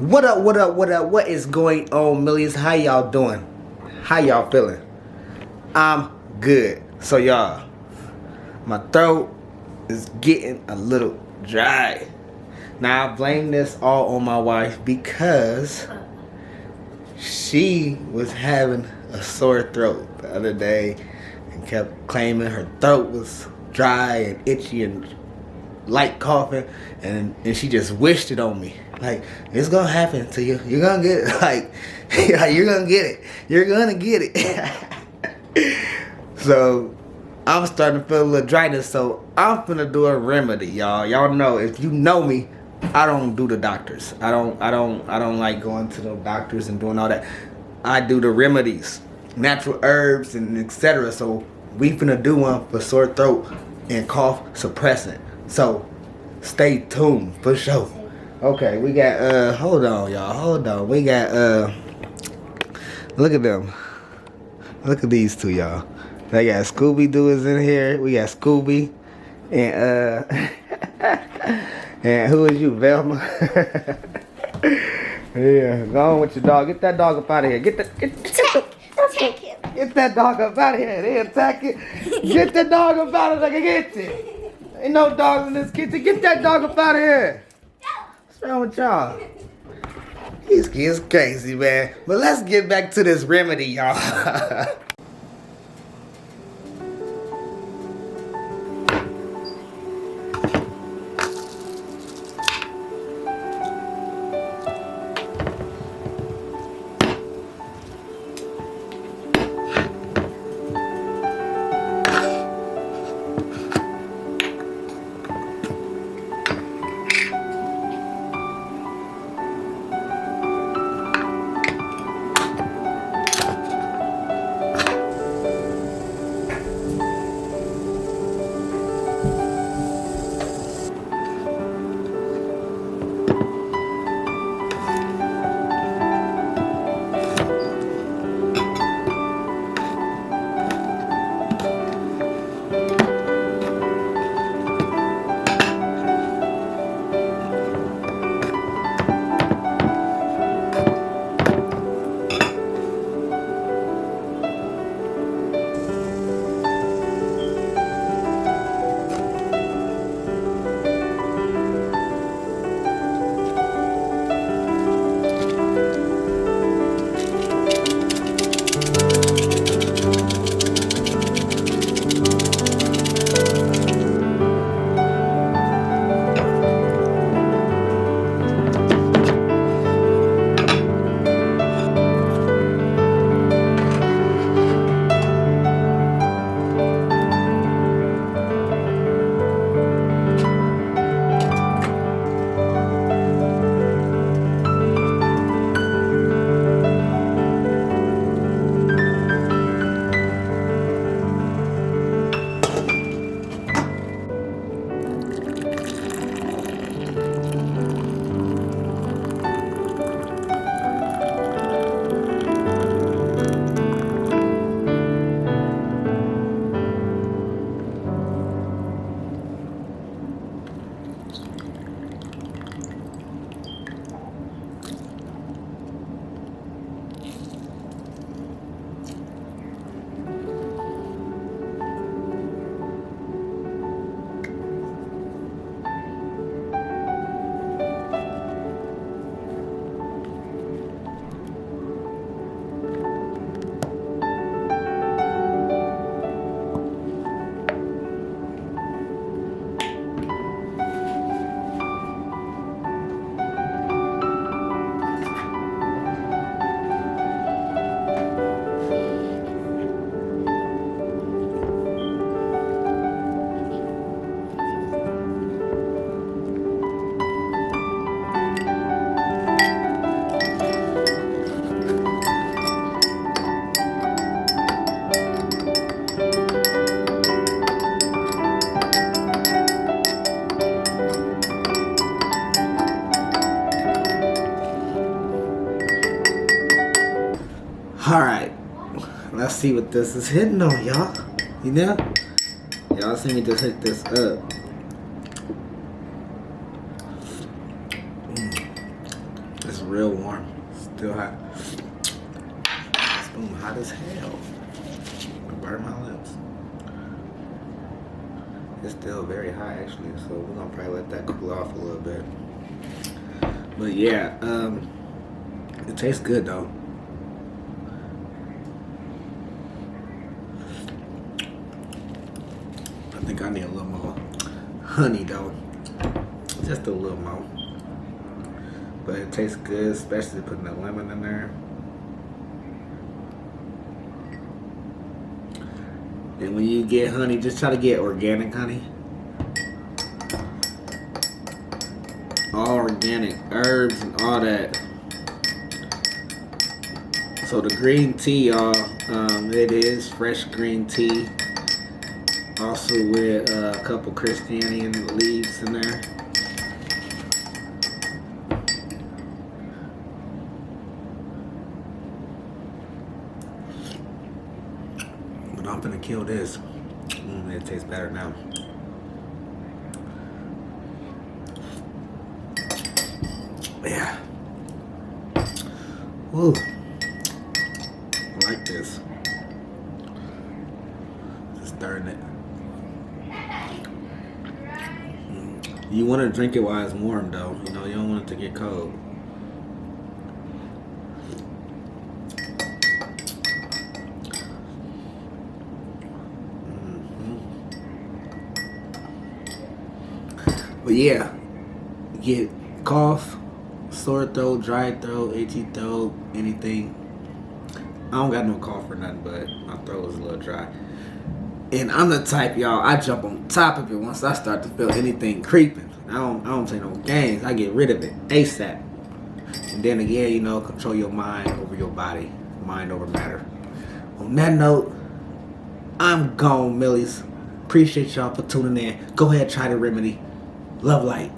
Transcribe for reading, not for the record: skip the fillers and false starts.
What up, what up, what up? What is going on, Millies? How y'all doing? How y'all feeling? I'm good. So y'all, my throat is getting a little dry. Now I blame this all on my wife because she was having a sore throat the other day and kept claiming her throat was dry and itchy and light coughing, and she just wished it on me. Like, it's gonna happen to you. You're gonna get it. Like, you're gonna get it. You're gonna get it. So I'm starting to feel a little dryness. So I'm finna do a remedy, y'all. Y'all know, if you know me, I don't do the doctors. I don't like going to the doctors and doing all that. I do the remedies, natural herbs and etc. So we finna do one for sore throat and cough suppressant. So stay tuned for sure. Okay, we got hold on, y'all, hold on. We got look at them. Look at these two, y'all. They got Scooby-Doo is in here. We got Scooby and and who is you, Velma? Yeah, go on with your dog. Get that dog up out of here. Get that dog up out of here. They attack it. Get the dog up out of the kitchen. Ain't no dogs in this kitchen. Get that dog up out of here. What's wrong with y'all? These kids crazy, man. But let's get back to this remedy, y'all. Alright, let's see what this is hitting on, y'all. You know? Y'all see me just hit this up. real warm. Still hot. Spoon hot as hell. Burn my lips. It's still very hot actually, so we're gonna probably let that cool off a little bit. But yeah, it tastes good though. I think I need a little more honey though. Just a little more. But it tastes good, especially putting the lemon in there. And when you get honey, just try to get organic honey. All organic herbs and all that. So the green tea, y'all, it is fresh green tea. Also with a couple Christianian leaves in there. But I'm gonna kill this. It tastes better now. Yeah. Woo. I like this. Just stirring it. You want to drink it while it's warm though. You know, you don't want it to get cold. But yeah, get cough, sore throat, dry throat, itchy throat, anything. I don't got no cough or nothing, but my throat is a little dry. And I'm the type, y'all, I jump on top of it once I start to feel anything creeping. I don't play no games. I get rid of it ASAP. And then again, you know, control your mind over your body. Mind over matter. On that note, I'm gone, Millies. Appreciate y'all for tuning in. Go ahead, try the remedy. Love light.